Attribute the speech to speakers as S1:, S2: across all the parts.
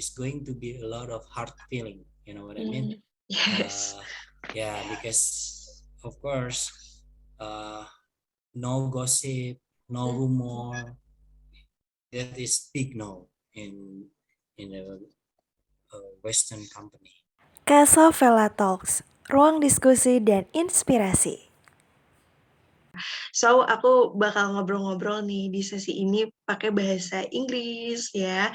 S1: it's going to be a lot of hard feeling. You know what I mean?
S2: Yes.
S1: Yeah, because of course, no gossip, no rumor. That is big no in a Western company.
S3: Kasavela Talks, ruang diskusi dan inspirasi.
S2: So, aku bakal ngobrol-ngobrol nih di sesi ini pakai bahasa Inggris ya,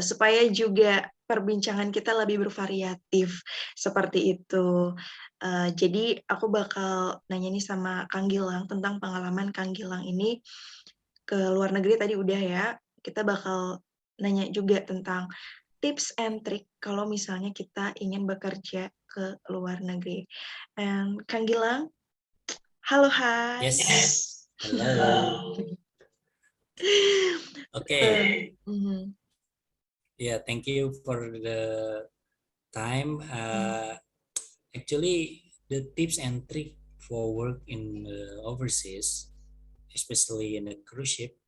S2: supaya juga perbincangan kita lebih bervariatif, seperti itu. Jadi aku bakal nanya nih sama Kang Gilang tentang pengalaman Kang Gilang ini ke luar negeri tadi udah ya, kita bakal nanya juga tentang tips and trick kalau misalnya kita ingin bekerja ke luar negeri. And Kang Gilang, halo, hai.
S1: Yes. Hello. Okay. Yeah, thank you for the time. Actually, the tips and trick for work in overseas, especially in a cruise ship,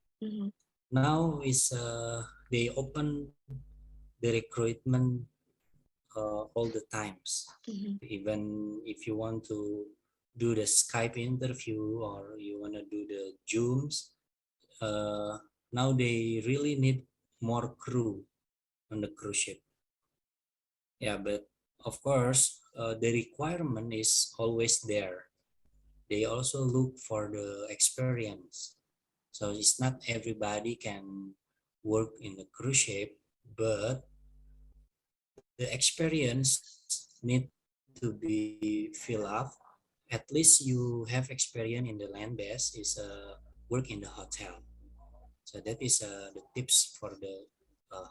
S1: now is they open the recruitment all the times. Even if you want to do the Skype interview or you want to do the Zooms, now they really need more crew on the cruise ship. Yeah, but of course, the requirement is always there. They also look for the experience. So it's not everybody can work in the cruise ship, but the experience need to be filled up. At least you have experience in the land base is work in the hotel. So that is the tips for the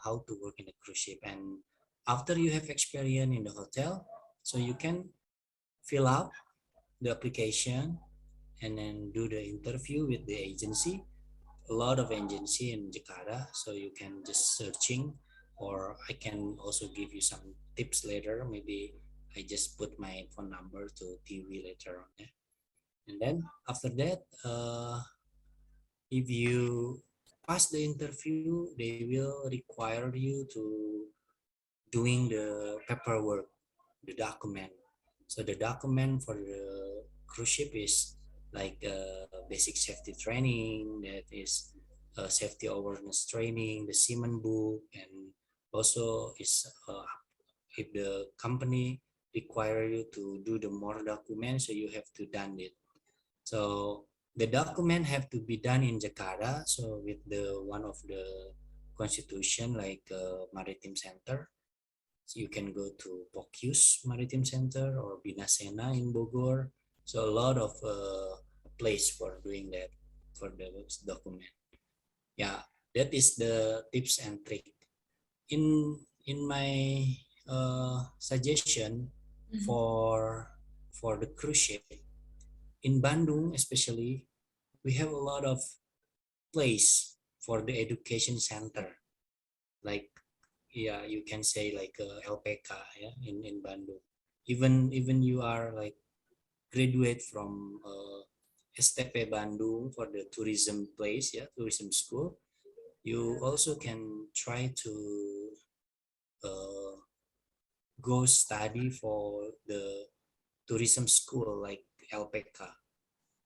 S1: how to work in the cruise ship. And after you have experience in the hotel, so you can fill out the application and then do the interview with the agency. A lot of agency in Jakarta, so you can just searching, or I can also give you some tips later. Maybe I just put my phone number to Tiwi later on. Yeah? And then after that, if you pass the interview, they will require you to doing the paperwork, the document. So the document for the cruise ship is like basic safety training, that is safety awareness training, the seaman book, and also is if the company require you to do the more documents, so you have to done it. So the document have to be done in Jakarta. So with the one of the constitution like Maritime Center, so you can go to Pokyus Maritime Center or Binasena in Bogor. So a lot of place for doing that for the document. Yeah, that is the tips and trick. In my suggestion for the cruise ship in Bandung especially, we have a lot of place for the education center, like yeah, you can say like LPK, yeah, in Bandung. Even you are like graduate from STP Bandung for the tourism place, yeah, tourism school, you also can try to uh, go study for the tourism school like LPK.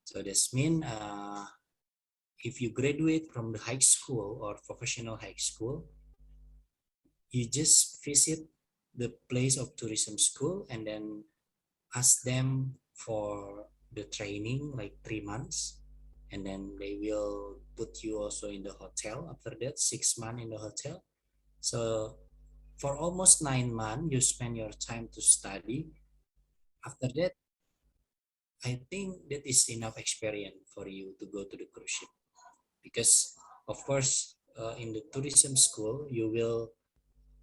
S1: So this mean if you graduate from the high school or professional high school, you just visit the place of tourism school and then ask them for the training like 3 months, and then they will put you also in the hotel after that 6 months in the hotel. So for almost 9 months you spend your time to study. After that, I think that is enough experience for you to go to the cruise ship, because of course in the tourism school you will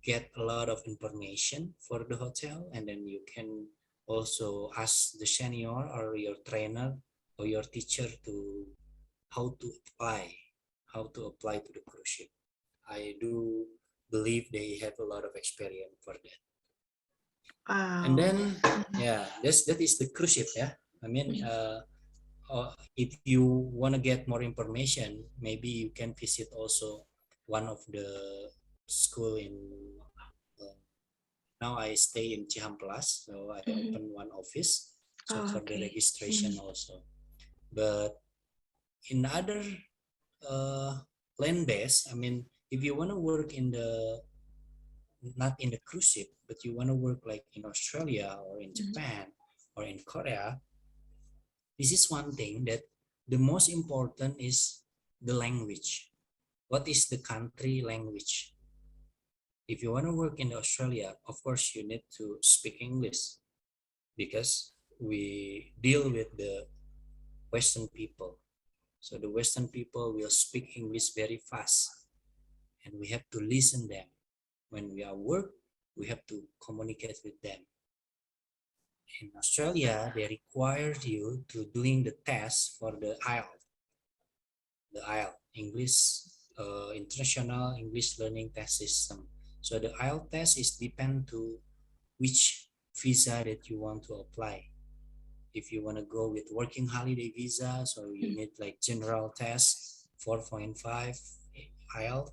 S1: get a lot of information for the hotel, and then you can also ask the senior or your trainer or your teacher to how to apply to the cruise ship. I do believe they have a lot of experience for that. And then yeah, that is the cruise ship. Yeah, I mean if you want to get more information, maybe you can visit also one of the school in now I stay in Cihampelas, so I open one office, so for the registration also. But in other land base, I mean, if you want to work in the not in the cruise ship, but you want to work like in Australia or in Japan or in Korea, this is one thing that the most important is the language. What is the country language? If you want to work in Australia, of course you need to speak English because we deal with the Western people. So the Western people will speak English very fast and we have to listen them. When we are work, we have to communicate with them. In Australia, they require you to doing the test for the IELTS, the IELTS, English International English Learning Test System. So the IELTS test is depend to which visa that you want to apply. If you want to go with working holiday visa, so you need like general test 4.5 IELTS.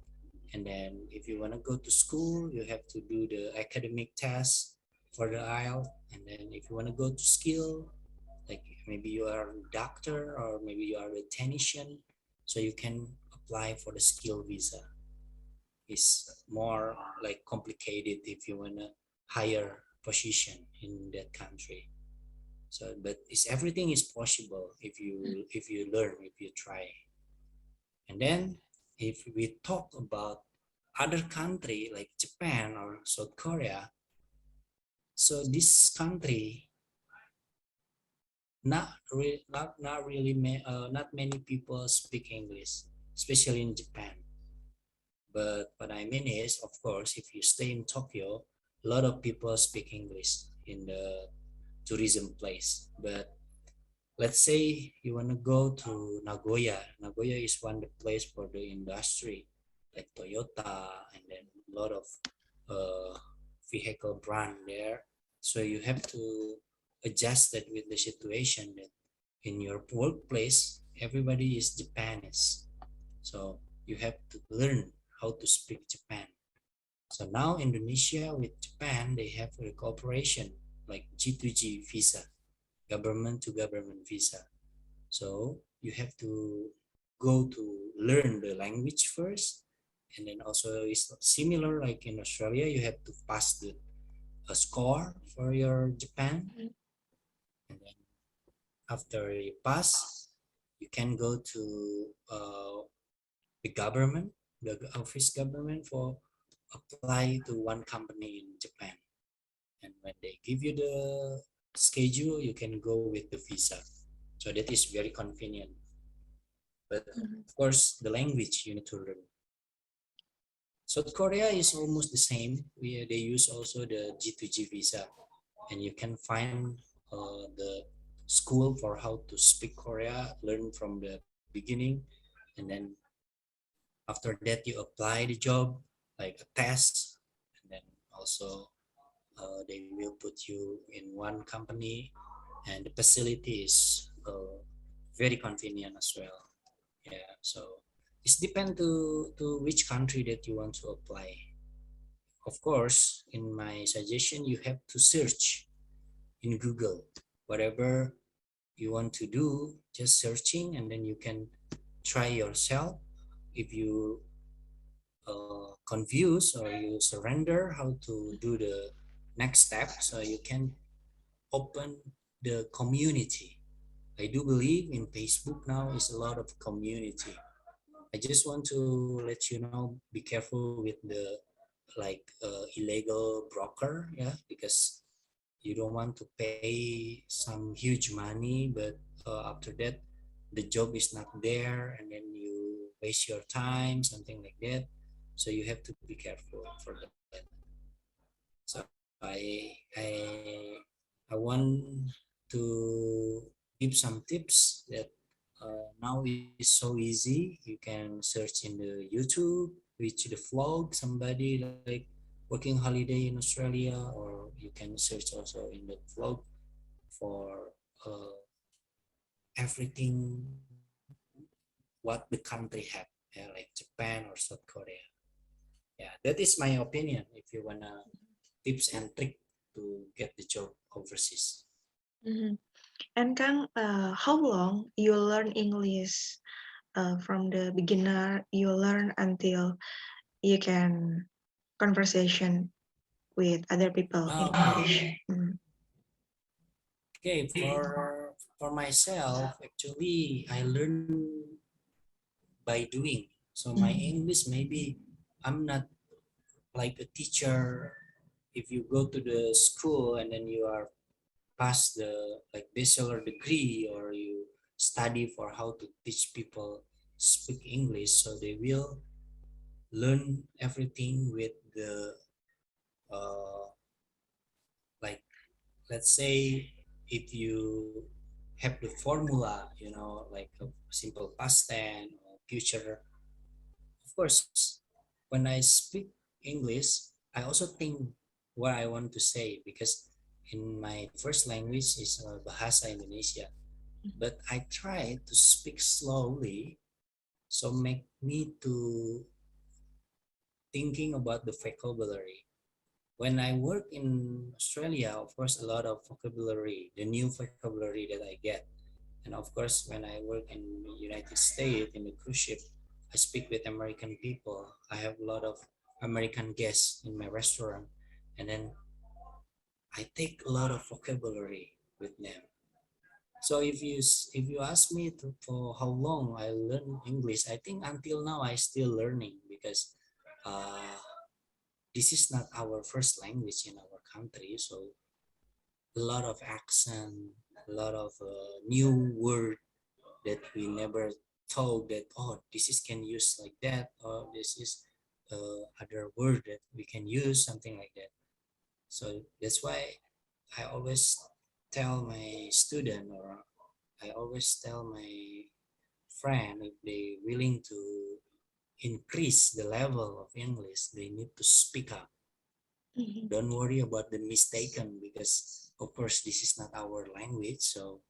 S1: And then if you want to go to school, you have to do the academic test for the IELTS. And then if you want to go to skill, like maybe you are a doctor or maybe you are a technician, so you can apply for the skill visa. It's more like complicated if you want a higher position in that country. So, but everything is possible if you learn, if you try. And then if we talk about other country like Japan or South Korea, so this country not many people speak English, especially in Japan. But what I mean is, of course, if you stay in Tokyo, a lot of people speak English in the tourism place. But let's say you want to go to Nagoya. Nagoya is one place for the industry, like Toyota, and then a lot of vehicle brand there. So you have to adjust that with the situation that in your workplace, everybody is Japanese. So you have to learn how to speak Japan. So now Indonesia with Japan, they have a cooperation like G2G visa, government to government visa. So you have to go to learn the language first, and then also it's similar like in Australia, you have to pass a score for your Japan, and then after you pass, you can go to the government, the office government for apply to one company in Japan, and when they give you the schedule, you can go with the visa. So that is very convenient. But of course, the language you need to learn. South Korea is almost the same. They use also the G2G visa, and you can find the school for how to speak Korea, learn from the beginning, and then after that you apply the job like a test, and then also they will put you in one company, and the facility is very convenient as well. Yeah, so it's depend to which country that you want to apply. Of course, in my suggestion, you have to search in Google whatever you want to do, just searching, and then you can try yourself. If you confused or you surrender how to do the next step, so you can open the community. I do believe in Facebook now is a lot of community. I just want to let you know, be careful with the like illegal broker, yeah, because you don't want to pay some huge money, but after that the job is not there, and then you waste your time, something like that. So you have to be careful for that. So I want to give some tips that now is so easy. You can search in the YouTube, which the vlog somebody like working holiday in Australia, or you can search also in the vlog for everything what the country have, yeah, like Japan or South Korea. Yeah, that is my opinion. If you wanna tips and trick to get the job overseas.
S2: And Kang, how long you learn English from the beginner you learn until you can conversation with other people in English?
S1: Okay, for myself, actually, I learn by doing. So my English, maybe I'm not like a teacher. If you go to the school and then you are pass the like bachelor degree, or you study for how to teach people speak English, so they will learn everything with the like, let's say, if you have the formula, like a simple past tense or future. Of course, when I speak English, I also think what I want to say, because in my first language is Bahasa Indonesia, but I try to speak slowly, so make me to thinking about the vocabulary. When I work in Australia, of course, a lot of vocabulary, the new vocabulary that I get. And of course, when I work in the United States in the cruise ship, I speak with American people. I have a lot of American guests in my restaurant. And then I take a lot of vocabulary with them. So if you ask me for how long I learn English, I think until now I still learning, because uh, this is not our first language in our country. So a lot of accent, a lot of new word that we never thought that, oh, this is can use like that, or this is other word that we can use, something like that. So that's why I always tell my student, or I always tell my friend, if they willing to increase the level of English, they need to speak up. Don't worry about the mistaken, because of course this is not our language. So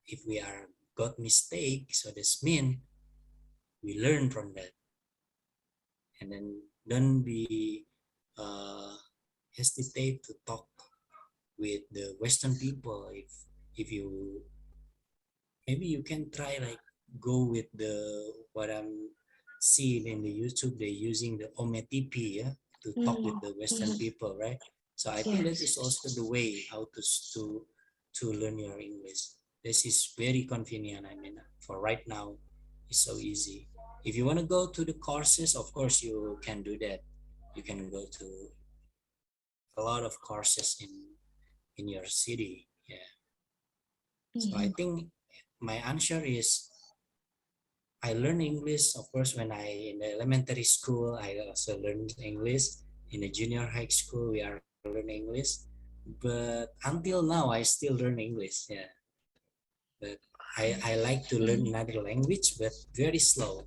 S1: if we are got mistake, so this mean we learn from that. And then don't be uh, hesitate to talk with the Western people. If you, maybe you can try like go with the what I'm seeing in the YouTube, they using the OMTP, yeah, to talk with the Western people, right? So I think that is also the way how to learn your English. This is very convenient. I mean, for right now, it's so easy. If you want to go to the courses, of course you can do that. You can go to a lot of courses in your city. Yeah. So I think my answer is I learned English, of course, when I in the elementary school. I also learned English in the junior high school. We are learning English, but until now I still learn English. Yeah, but I like to learn another language, but very slowly.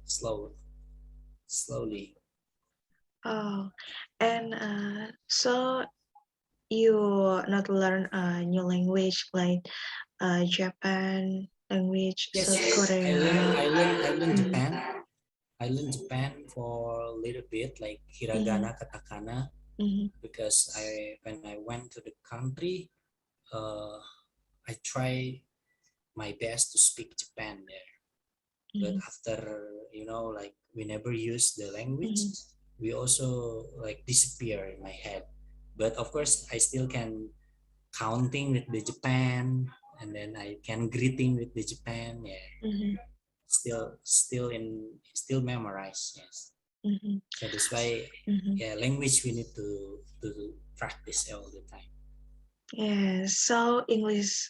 S2: Oh, and so you not learn a new language like Japan language,
S1: Yes,
S2: South
S1: I
S2: Korea.
S1: learned. I learned Japan. I learned Japan for a little bit, like hiragana, katakana, because when I went to the country, I try my best to speak Japan there. But after, like we never use the language, we also like disappear in my head. But of course, I still can counting with the Japan, and then I can greeting with the Japan. Yeah, still memorize. Yes. So that's why, yeah, language we need to practice all the time.
S2: Yeah, so English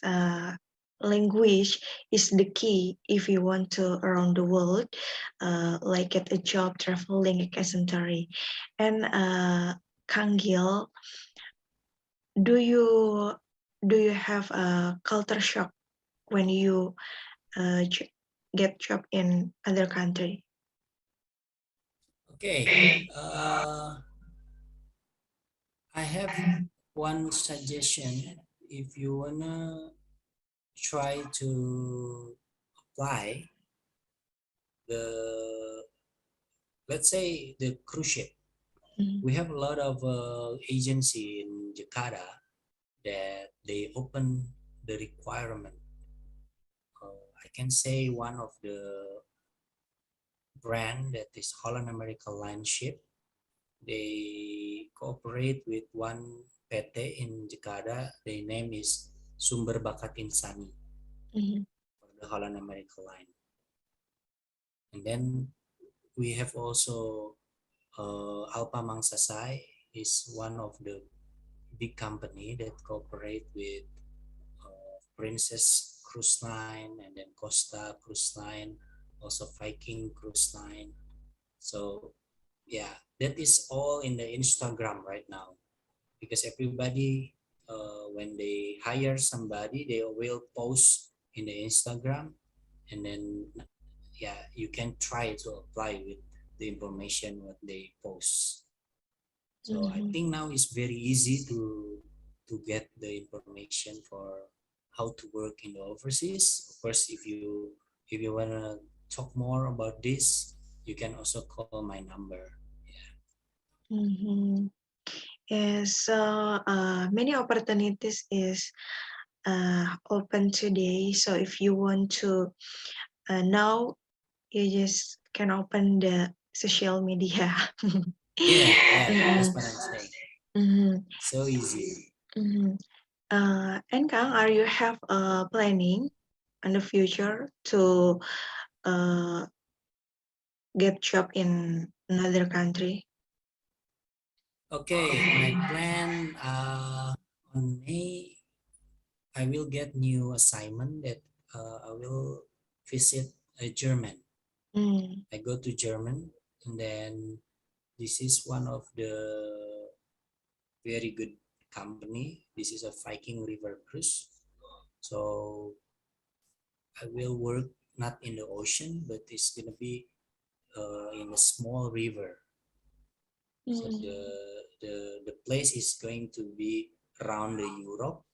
S2: language is the key if you want to around the world, like get a job, traveling, etc. And Kang Gil, do you have a culture shock when you get job in other country?
S1: Okay. I have one suggestion. If you wanna try to apply the, let's say, the cruise ship, we have a lot of agency in in Jakarta that they open the requirement. I can say one of the brand that is Holland America Line Ship. They cooperate with one PT in Jakarta. Their name is Sumber Bakat Insani for the Holland America Line. And then we have also Alpa Mangsasai is one of the big company that cooperate with Princess Cruise Line and then Costa Cruise Line, also Viking Cruise Line. So yeah, that is all in the Instagram right now, because everybody when they hire somebody, they will post in the Instagram, and then yeah, you can try to apply with the information what they post. So I think now it's very easy to get the information for how to work in the overseas. Of course, if you wanna talk more about this, you can also call my number.
S2: Yeah. Yeah, so many opportunities is open today. So if you want to now, you just can open the social media.
S1: Yeah, that's what I'm saying. So easy.
S2: And Kang, are you have a planning in the future to get job in another country?
S1: Okay, my plan on May, I will get new assignment that I will visit German. I go to German, and then this is one of the very good company. This is a Viking River Cruise. So I will work not in the ocean, but it's gonna be in a small river. So the place is going to be around the Europe,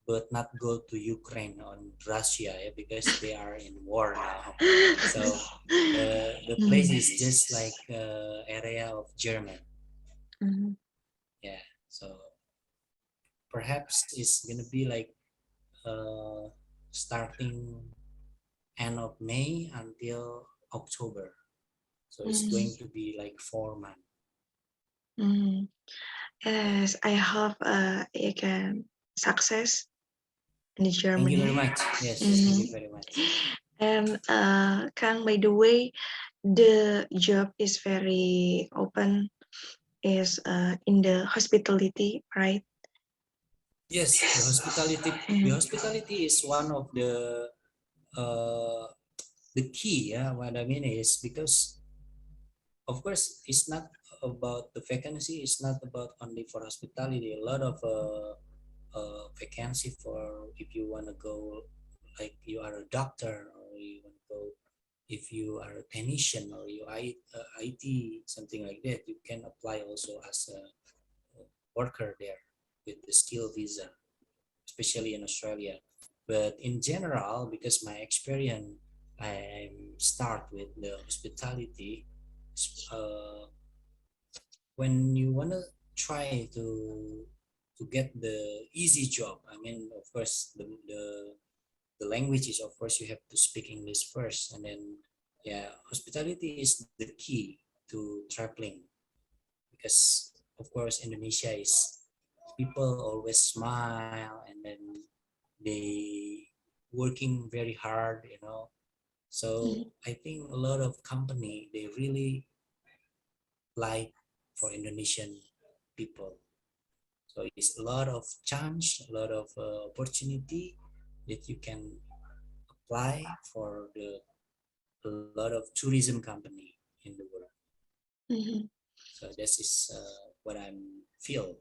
S1: but not go to Ukraine or Russia, because they are in war now. So the place is just like area of German. Yeah, so perhaps it's gonna be like starting end of May until October. So it's going to be like 4 months.
S2: Yes, I hope you can success in Germany.
S1: Thank you very much. Yes, thank you very much.
S2: And Kang, by the way, the job is very open, is in the hospitality, right?
S1: Yes, the hospitality is one of uh, the key. Yeah, what I mean is because of course it's not about the vacancy. It's not about only for hospitality. A lot of vacancy for if you want to go, like you are a doctor, or you want to go if you are a technician, or you IT, something like that. You can apply also as a worker there with the skill visa, especially in Australia. But in general, because my experience, I start with the hospitality. Uh, when you wanna try to get the easy job, I mean, of course, the language is, of course, you have to speak English first, and then yeah, hospitality is the key to traveling, because of course Indonesia is people always smile, and then they working very hard, so I think a lot of company, they really like for Indonesian people. So it's a lot of chance, a lot of opportunity that you can apply for a lot of tourism company in the world. So this is what I feel.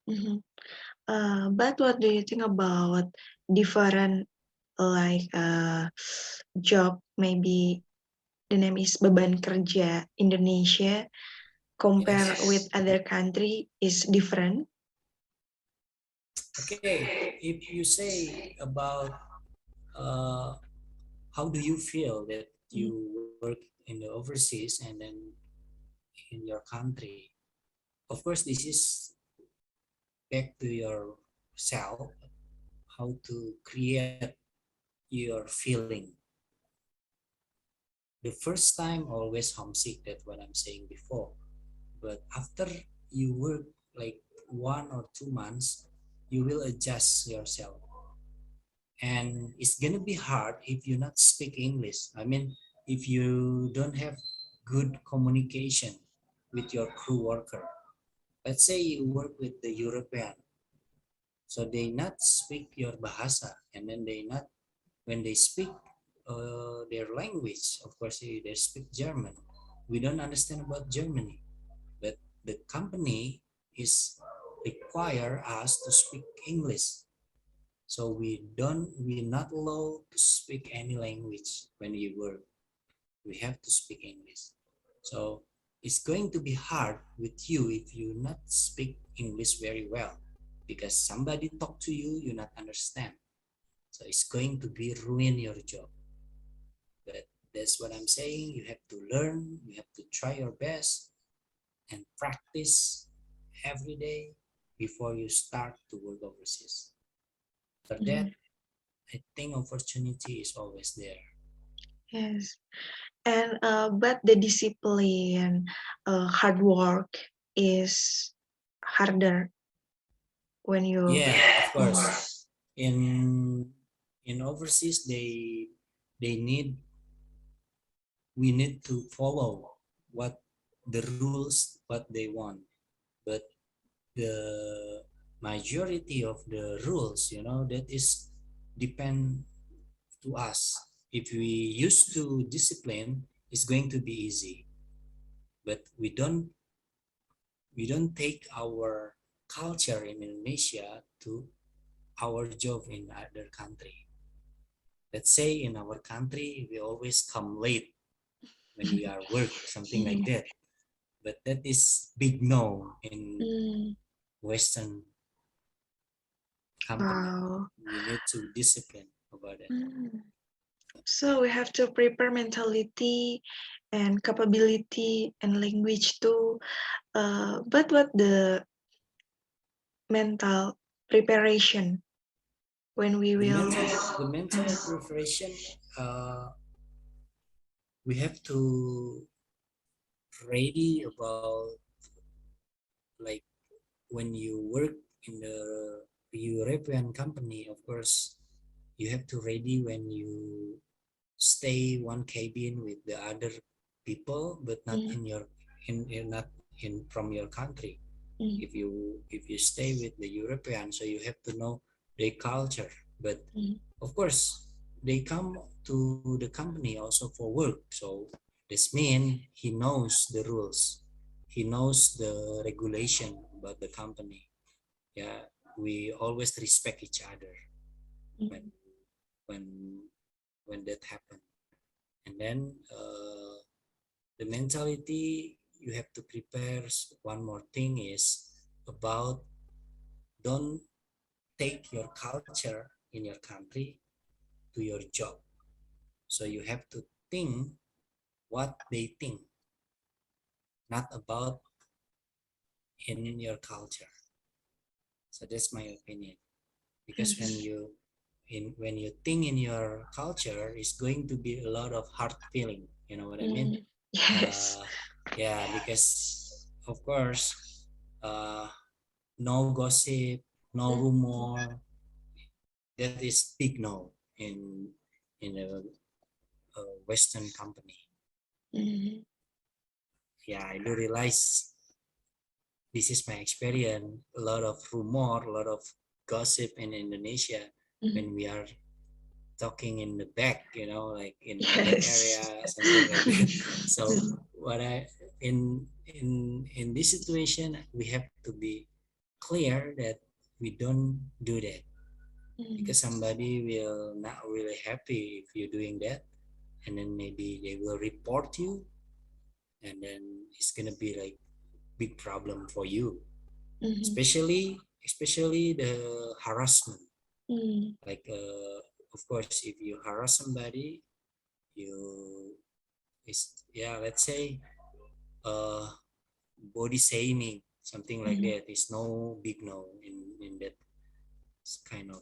S2: But what do you think about different like job? Maybe the name is beban kerja Indonesia compare with other country is different.
S1: Okay, if you say about how do you feel that you work in the overseas and then in your country, of course this is back to yourself, how to create your feeling. The first time always homesick, that's what I'm saying before. But after you work like 1 or 2 months, you will adjust yourself. And it's gonna be hard if you not speak English. I mean, if you don't have good communication with your crew worker. Let's say you work with the European, so they not speak your bahasa, and then they not, when they speak their language, of course they speak German. We don't understand about Germany, but the company is require us to speak English. So we're not allowed to speak any language when you work. We have to speak English. So it's going to be hard with you if you not speak English very well, because somebody talk to you, you not understand. So it's going to be ruin your job. But that's what I'm saying. You have to learn, you have to try your best and practice every day before you start to work overseas. For that, I think opportunity is always there.
S2: Yes. And but the discipline, hard work is harder when you.
S1: Yeah, of course. In overseas, they need we need to follow what the rules, what they want. But the majority of the rules, that is depend to us. If we used to discipline, it's going to be easy. But we don't take our culture in Indonesia to our job in other country. Let's say in our country we always come late when we are work, something like that. But that is big no in Western company.
S2: Wow.
S1: We need to discipline about it.
S2: So we have to prepare mentality and capability and language too. But what the mental preparation when we will.
S1: The mental preparation, we have to ready about, like, when you work in the European company, of course you have to ready when you stay one cabin with the other people, but not in your not in from your country. If you stay with the European, so you have to know their culture. But of course they come to the company also for work, so this means he knows the rules, he knows the regulation about the company. Yeah, we always respect each other when when when that happens. And then the mentality you have to prepare. One more thing is about, don't take your culture in your country to your job. So you have to think what they think, not about in your culture. So that's my opinion. Because when you think in your culture, it's going to be a lot of hard feeling. You know what I mean?
S2: Yes.
S1: Yeah, because of course, uh, no gossip, no rumor. That is big no in a Western company. Yeah, I do realize this is my experience. A lot of rumor, a lot of gossip in Indonesia when we are talking in the back, like in the back area, something like that. So what I in this situation, we have to be clear that we don't do that, because somebody will not really happy if you're doing that, and then maybe they will report you, and then it's gonna be like big problem for you, especially the harassment. Like of course, if you harass somebody, you yeah, let's say uh body shaming, something like that is no big no in in that kind of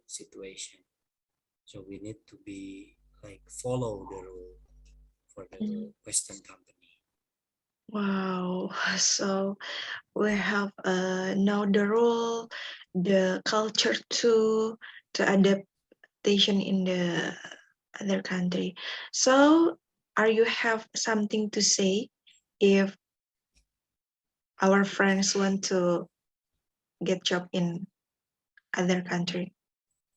S1: situation. So we need to be like follow the rule for the Western company.
S2: Wow, so we have now the rule, the culture too, to adaptation in the other country. So, are you have something to say if our friends want to get job in other country?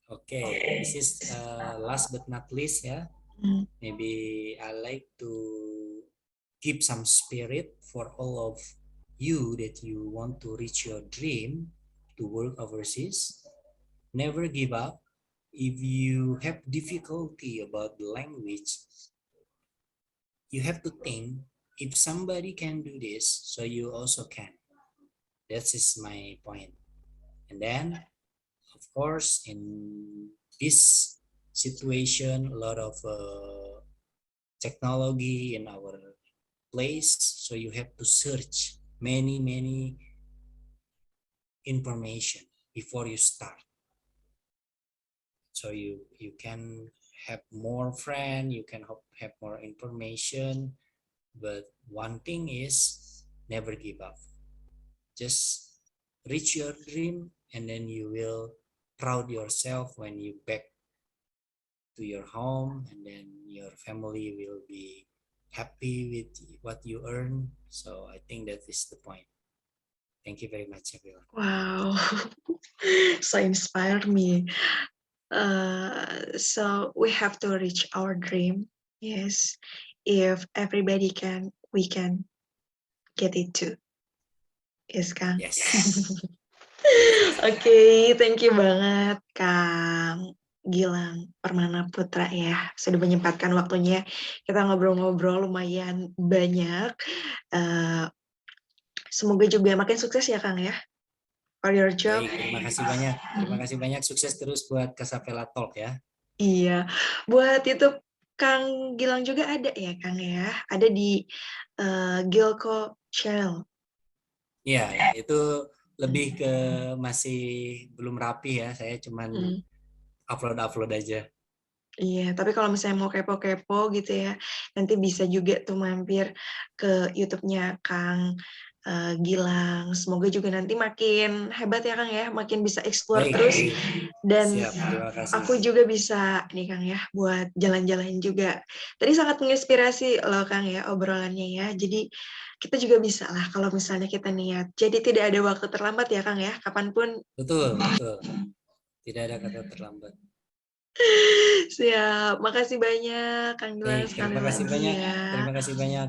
S1: Okay, this is last but not least, yeah. Maybe I like to give some spirit for all of you that you want to reach your dream to work overseas. Never give up. If you have difficulty about the language, you have to think, if somebody can do this, so you also can. That is my point. And then, of course, in this situation, a lot of technology in our place, so you have to search many information before you start. So you can have more friend, you can have more information, but one thing is never give up. Just reach your dream, and then you will proud yourself when you back to your home, and then your family will be happy with what you earn. So I think that is the point. Thank you very much, everyone.
S2: Wow, so inspired me. So we have to reach our dream. Yes, if everybody can, we can get it too. Yes, Kang.
S1: Yes.
S2: Oke, thank you banget Kang Gilang Permana Putra ya, sudah menyempatkan waktunya. Kita ngobrol-ngobrol lumayan banyak. Semoga juga makin sukses ya Kang ya, for your job.
S1: Baik, terima kasih banyak. Terima kasih banyak, sukses terus buat Kasavela Talk ya.
S2: Iya, buat YouTube Kang Gilang juga ada ya Kang ya, ada di Gilko Channel.
S1: Iya, itu lebih ke masih belum rapi ya, saya cuman upload aja.
S2: Iya, tapi kalau misalnya mau kepo-kepo gitu ya, nanti bisa juga tuh mampir ke YouTube-nya Kang Gilang. Semoga juga nanti makin hebat ya Kang ya, makin bisa explore terus. Dan
S1: siap, terima kasih.
S2: aku juga bisa nih Kang ya, buat jalan-jalan juga. Tadi sangat menginspirasi loh Kang ya obrolannya ya. Jadi kita juga bisa lah kalau misalnya kita niat. Jadi tidak ada waktu terlambat ya Kang ya, kapanpun.
S1: Betul. Tidak ada kata terlambat.
S2: Siap, makasih banyak Kang Gilang sekali lagi ya.
S1: Terima kasih banyak.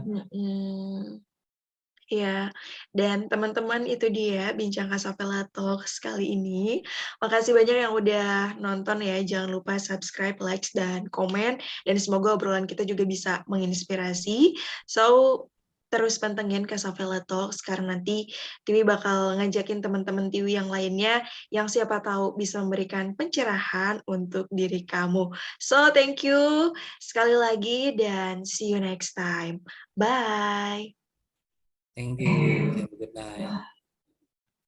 S2: Ya, dan teman-teman itu dia Bincang Kasavela Talks kali ini. Makasih banyak yang udah nonton ya. Jangan lupa subscribe, like, dan komen. Dan semoga obrolan kita juga bisa menginspirasi. So, terus pantengin Kasavela Talks karena nanti Tiwi bakal ngajakin teman-teman Tiwi yang lainnya yang siapa tahu bisa memberikan pencerahan untuk diri kamu. So, thank you sekali lagi dan see you next time. Bye!
S1: Thank you. Have a good night.